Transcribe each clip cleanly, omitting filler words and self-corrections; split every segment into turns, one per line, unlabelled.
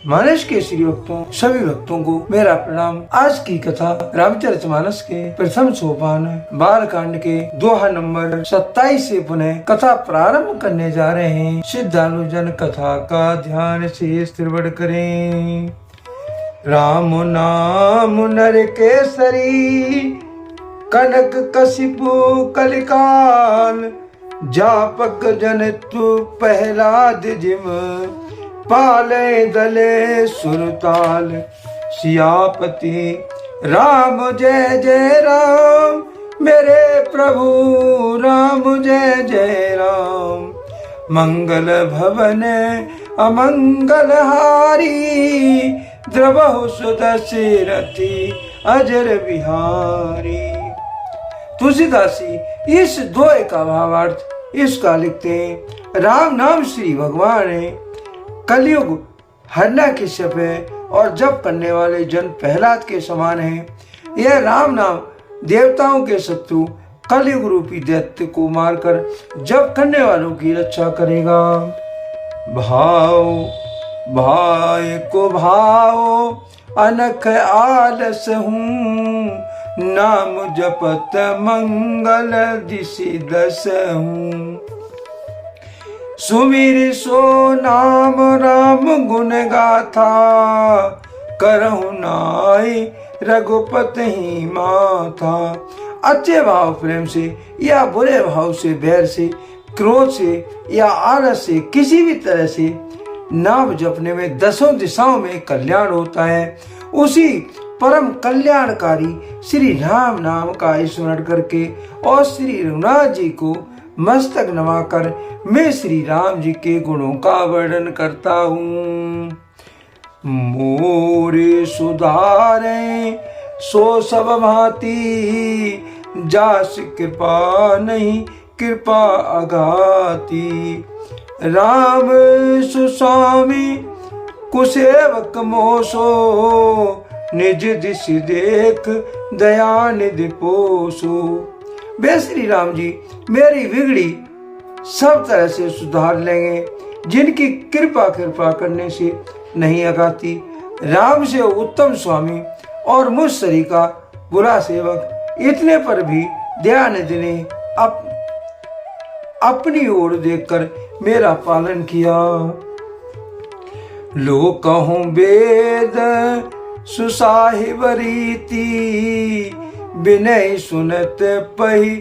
मानस के श्री भक्तों, सभी भक्तों को मेरा प्रणाम। आज की कथा रामचरितमानस के प्रथम सोपान बाल कांड के दोहा नंबर 27 से पुनः कथा प्रारंभ करने जा रहे हैं। श्रद्धालु जन कथा का ध्यान से श्रवण करें। राम नाम नर केसरी, कनक कशिपु कलिकाल, जापक जन तु प्रहलाद जिम, पाले दले सुरताल। सियापति राम जय जय राम, मेरे प्रभु राम जय जय राम। मंगल भवन अमंगल हारी, द्रवहु सुदशरथी अजर बिहारी। तुलसीदासी इस दोहे का भावार्थ इसका लिखते हैं। राम नाम श्री भगवान है, कलयुग हिरण्यकश्यप है और जप करने वाले जन प्रहलाद के समान है। यह राम नाम देवताओं के शत्रु कलयुग रूपी दैत्य को मारकर जप करने वालों की रक्षा करेगा। भाव भाई को भाव अनख आलस हूँ, नाम जपत मंगल दिशि दस हूँ। सुमिर सो नाम राम गुण गाथा, करहु नाई रघुपति ही माथा। अच्छे भाव प्रेम से या बुरे भाव से, बैर से, क्रोध से या आलस से, किसी भी तरह से नाम जपने में दसों दिशाओं में कल्याण होता है। उसी परम कल्याणकारी श्री राम नाम का स्मरण करके और श्री रघुनाथ जी को मस्तक नवाकर मैं श्री राम जी के गुणों का वर्णन करता हूँ। मोरे सुधारे सो सब भांति, जास कृपा नहीं कृपा अघाती। राम सुस्वामी कुसेवक मोसो, निज दिश देख दया निधि पोसो। वे श्री राम जी मेरी बिगड़ी सब तरह से सुधार लेंगे, जिनकी कृपा करने से नहीं अगाती। राम से उत्तम स्वामी और मुझ सरी का बुरा सेवक, इतने पर भी दयानिधि ने अपनी ओर देखकर मेरा पालन किया। लो कहूं वेद सुसाहिब रीति, विनय सुनत पही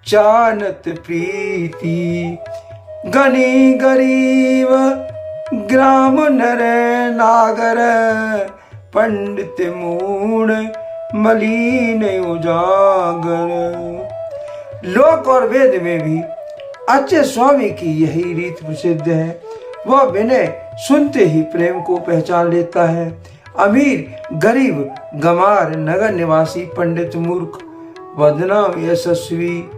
चानत प्रीति। गनी गरीब ग्राम नर नागर, पंडित मूढ़ मलिन उजागर। लोक और वेद में भी अच्छे स्वामी की यही रीत प्रसिद्ध है। वह विनय सुनते ही प्रेम को पहचान लेता है। अमीर गरीब गमार, नगर निवासी पंडित मूर्ख, बदनाम यशस्वी,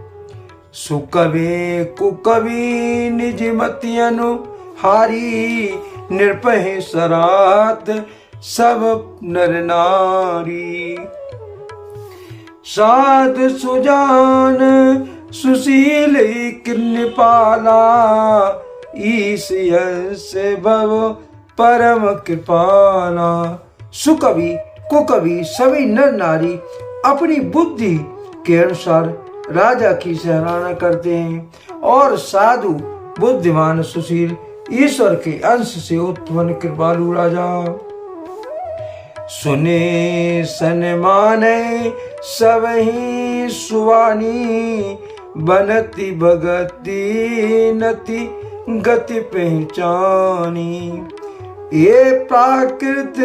सुकवि कुकवि निज मति अनुहारी। निर्भय सरात सब नर नारी, साध सुजान सुशील कृपाला। ईश यश भव परम कृपाला। सुकवि कुकवि सभी नर नारी अपनी बुद्धि के अनुसार राजा की सराहना करते हैं और साधु बुद्धिमान सुशील ईश्वर के अंश से उत्पन्न कृपालु राजा। सुने सन माने सब ही सुवानी, बनती भगति नति गति पहचानी। ये प्राकृत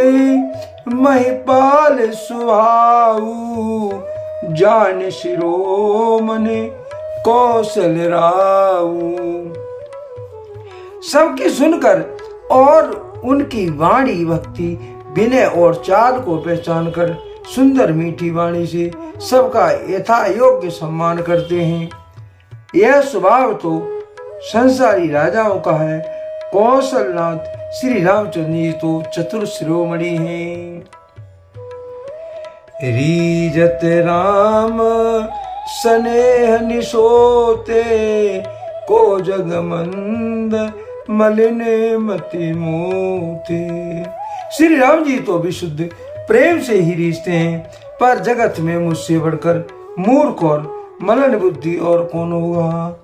महिपाल सुहाऊ, जान शिरोमणि कौशल राऊ। सबकी सुनकर और उनकी वाणी भक्ति, विनय और चाल को पहचान कर सुंदर मीठी वाणी से सबका यथा योग्य सम्मान करते हैं। यह स्वभाव तो संसारी राजाओं का है। कौशलनाथ श्री रामचंद्र जी तो चतुर शिरोमणि हैं। रीजत राम स्नेह निशोते, को जगमंद मलिन मति मोते। श्री राम जी तो विशुद्ध प्रेम से ही रीझते हैं, पर जगत में मुझसे बढ़कर मूर्ख और मलन बुद्धि और कौन होगा।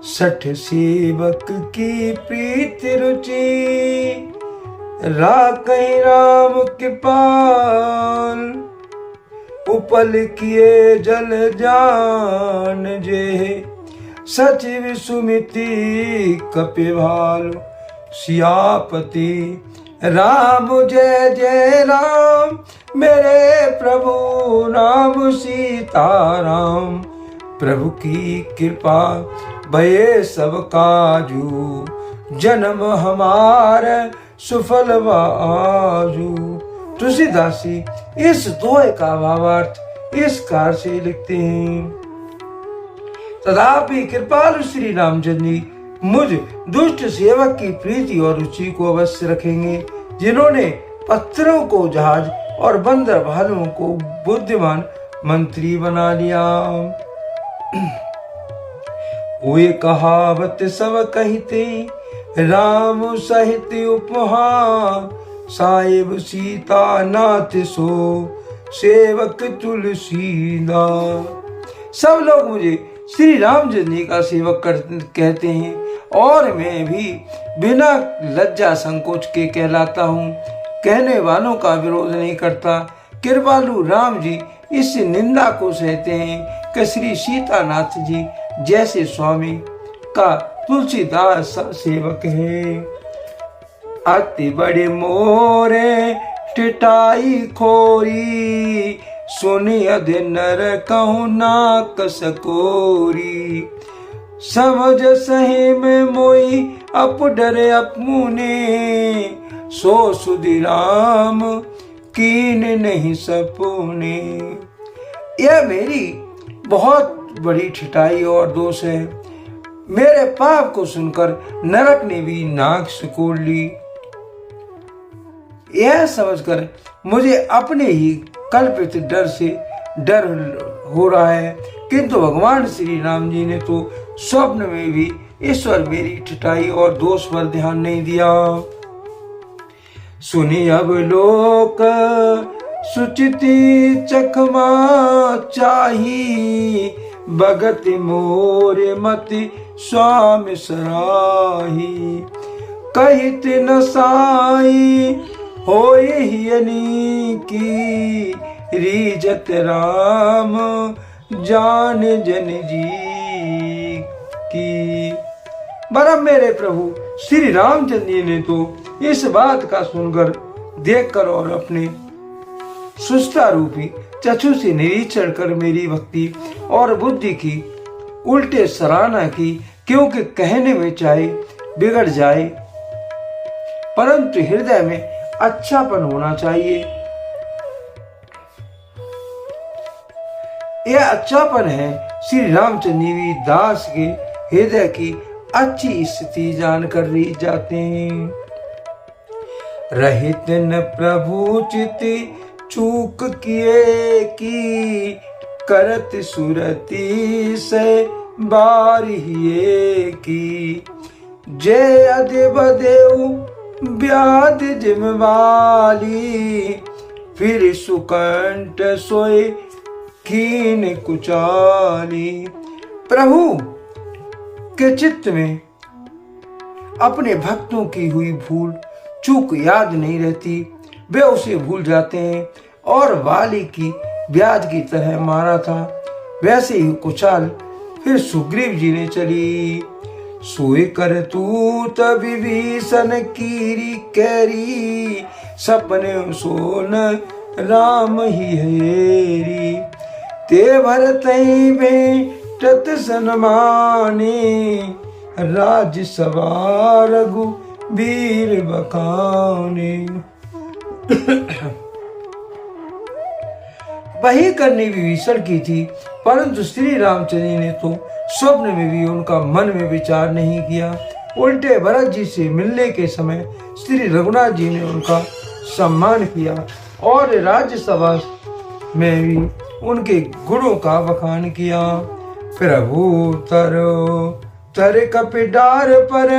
सठ सेवक की प्रीति रुचि, राकहीं राम कृपाल। उपल किए जल जान जे, सचिव सुमिति कपिभाल। सियापति राम जय जय राम, मेरे प्रभु राम सीताराम। प्रभु की कृपा भये सब काजू, जन्म हमारे सुफल आजू। तुलसीदास जी इस दोहे का भावार्थ इस कार से लिखते हैं। तथापि कृपालु श्री रामचंद्र जी मुझ दुष्ट सेवक की प्रीति और रुचि को अवश्य रखेंगे, जिन्होंने पत्थरों को जहाज और बंदर भालुओं को बुद्धिमान मंत्री बना लिया। वे कहावत सब कहते, राम सहित उपहार। साहिब सीता नाथ सो, सेवक तुलसीदास। सब लोग मुझे श्री रामचंद्र जी का सेवक कहते हैं, और मैं भी बिना लज्जा संकोच के कहलाता हूँ। कहने वालों का विरोध नहीं करता। कृपालु राम जी इस निंदा को सहते हैं कि श्री सीतानाथ जी जैसे स्वामी का तुलसीदास सेवक है। अति बड़े मोरे टिटाई खोरी, सुनी अधे नर कहूँ ना कसकोरी। समझ सही में मोई अप डरे अपने, सो सुधि राम कीन नहीं सपुने। यह मेरी बहुत बड़ी ठिठाई और दोष है। मेरे पाप को सुनकर नरक ने भी नाक सिकोड़ ली। यह समझकर मुझे अपने ही कल्पित डर से डर हो रहा है, किंतु भगवान श्री राम जी ने तो स्वप्न में भी ईश्वर मेरी ठिठाई और दोष पर ध्यान नहीं दिया। सुनी अब लोक सुचिति चखमा चाही, भगत मोरे मति स्वामी सराही। कहित न साई होय हियनी की, रीजत राम जान जन जी की। बरम मेरे प्रभु श्री रामचंद्र जी ने तो इस बात का सुनकर, देखकर और अपने सुष्टा रूपी चक्षु से निरीक्षण कर मेरी भक्ति और बुद्धि की उल्टे सराहना की, क्योंकि कहने में चाहे बिगड़ जाए, परंतु हृदय में अच्छापन होना चाहिए। यह अच्छापन है श्री रामचंद्र दास के हृदय की अच्छी स्थिति जानकर रीझ जाते हैं। रहित न प्रभु चित चूक किए की, करत सुरति से बारिये की। जय अदेव देव व्याध जिमवाली, फिर सुकंठ सोए कीन कुचाली। प्रभु के चित्त में अपने भक्तों की हुई भूल चूक याद नहीं रहती, वे उसे भूल जाते हैं। और वाली की ब्याज की तरह मारा था, वैसे ही कुचाल फिर सुग्रीव जी ने चली। सोए कर तू तभी विभीषण कीरी कैरी, सपने सोन राम ही हेरी। ते भरतई भेटत सन्माने, राज सभा रघुबीर बखाने। वही करनी विभीषण की थी, परंतु श्री रामचंद्र ने तो स्वप्न में भी उनका मन में विचार नहीं किया। उल्टे भरत जी से मिलने के समय श्री रघुनाथ जी ने उनका सम्मान किया और राज्यसभा में भी उनके गुणों का बखान किया। प्रभु तरो तर कपिडार पर,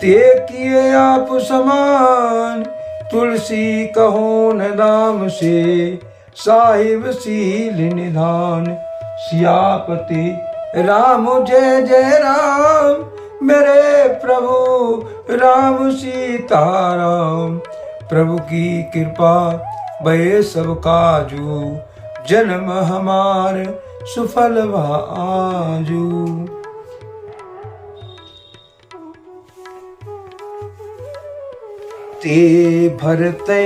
ते किए आप समान, तुलसी कहो न दाम से, साहिब सील निधान। सियापति राम जय जय राम, मेरे प्रभु राम सीताराम। प्रभु की कृपा भये सब काजू, जन्म हमार सुफल भाजू। ते भरते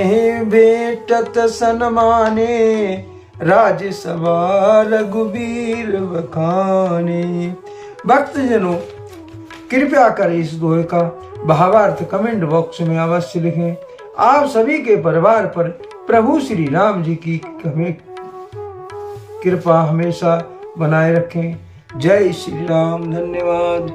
भेटत सन्माने, राज्यसभा रघुबीर बखाने। भक्तजनों कृपया कर इस दोहे का भावार्थ कमेंट बॉक्स में अवश्य लिखें। आप सभी के परिवार पर प्रभु श्री राम जी की कृपा हमेशा बनाए रखें। जय श्री राम। धन्यवाद।